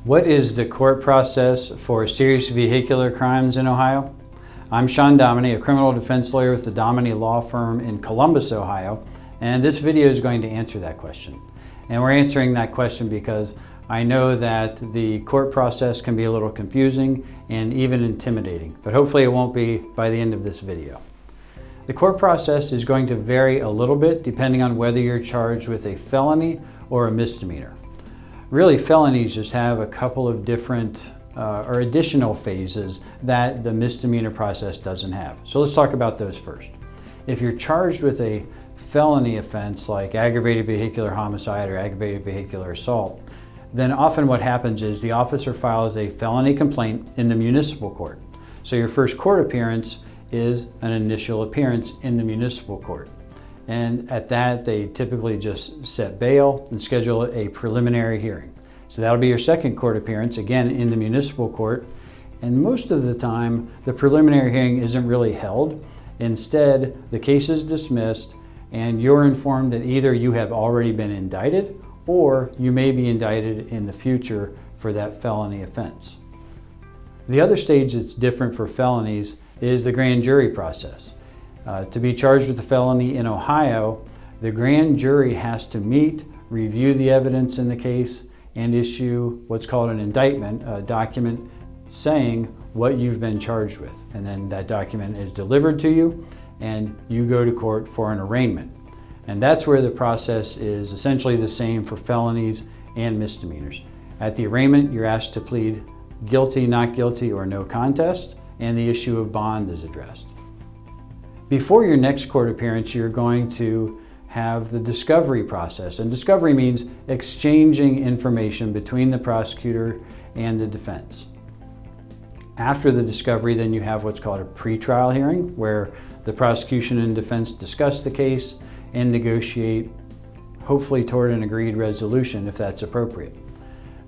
What is the court process for serious vehicular crimes in Ohio? I'm Shawn Dominy, a criminal defense lawyer with the Dominy Law Firm in Columbus, Ohio, and this video is going to answer that question. And we're answering that question because I know that the court process can be a little confusing and even intimidating, but hopefully it won't be by the end of this video. The court process is going to vary a little bit depending on whether you're charged with a felony or a misdemeanor. Really, felonies just have a couple of different or additional phases that the misdemeanor process doesn't have. So let's talk about those first. If you're charged with a felony offense like aggravated vehicular homicide or aggravated vehicular assault, then often what happens is the officer files a felony complaint in the municipal court. So your first court appearance is an initial appearance in the municipal court. And at that, they typically just set bail and schedule a preliminary hearing. So that'll be your second court appearance, again in the municipal court. And most of the time, the preliminary hearing isn't really held. Instead, the case is dismissed and you're informed that either you have already been indicted or you may be indicted in the future for that felony offense. The other stage that's different for felonies is the grand jury process. To be charged with a felony in Ohio, the grand jury has to meet, review the evidence in the case, and issue what's called an indictment, a document saying what you've been charged with. And then that document is delivered to you and you go to court for an arraignment. And that's where the process is essentially the same for felonies and misdemeanors. At the arraignment, you're asked to plead guilty, not guilty, or no contest, and the issue of bond is addressed. Before your next court appearance, you're going to have the discovery process. And discovery means exchanging information between the prosecutor and the defense. After the discovery, then you have what's called a pretrial hearing, where the prosecution and defense discuss the case and negotiate, hopefully toward an agreed resolution if that's appropriate.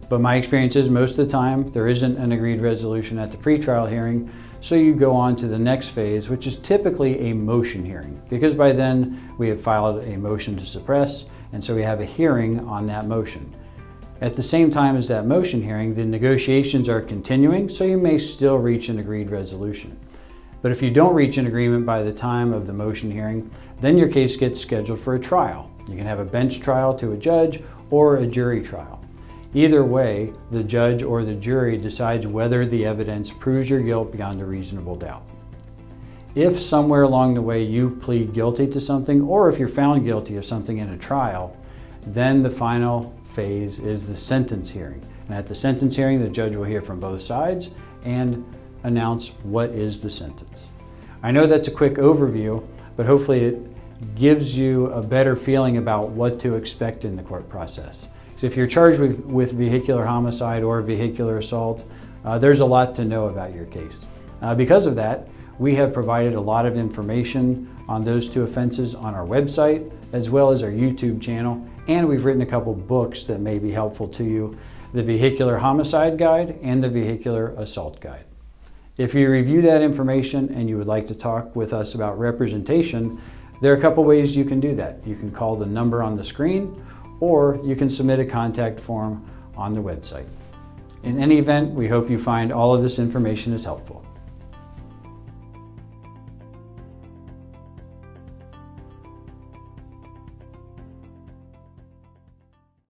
But my experience is most of the time there isn't an agreed resolution at the pretrial hearing, so you go on to the next phase, which is typically a motion hearing, because by then we have filed a motion to suppress, and so we have a hearing on that motion. At the same time as that motion hearing, the negotiations are continuing, so you may still reach an agreed resolution. But if you don't reach an agreement by the time of the motion hearing, then your case gets scheduled for a trial. You can have a bench trial to a judge or a jury trial. Either way, the judge or the jury decides whether the evidence proves your guilt beyond a reasonable doubt. If somewhere along the way you plead guilty to something, or if you're found guilty of something in a trial, then the final phase is the sentence hearing. And at the sentence hearing, the judge will hear from both sides and announce what is the sentence. I know that's a quick overview, but hopefully it gives you a better feeling about what to expect in the court process. So if you're charged with vehicular homicide or vehicular assault, there's a lot to know about your case. Because of that, we have provided a lot of information on those two offenses on our website, as well as our YouTube channel, and we've written a couple books that may be helpful to you, the Vehicular Homicide Guide and the Vehicular Assault Guide. If you review that information and you would like to talk with us about representation, there are a couple ways you can do that. You can call the number on the screen, or you can submit a contact form on the website. In any event, we hope you find all of this information is helpful.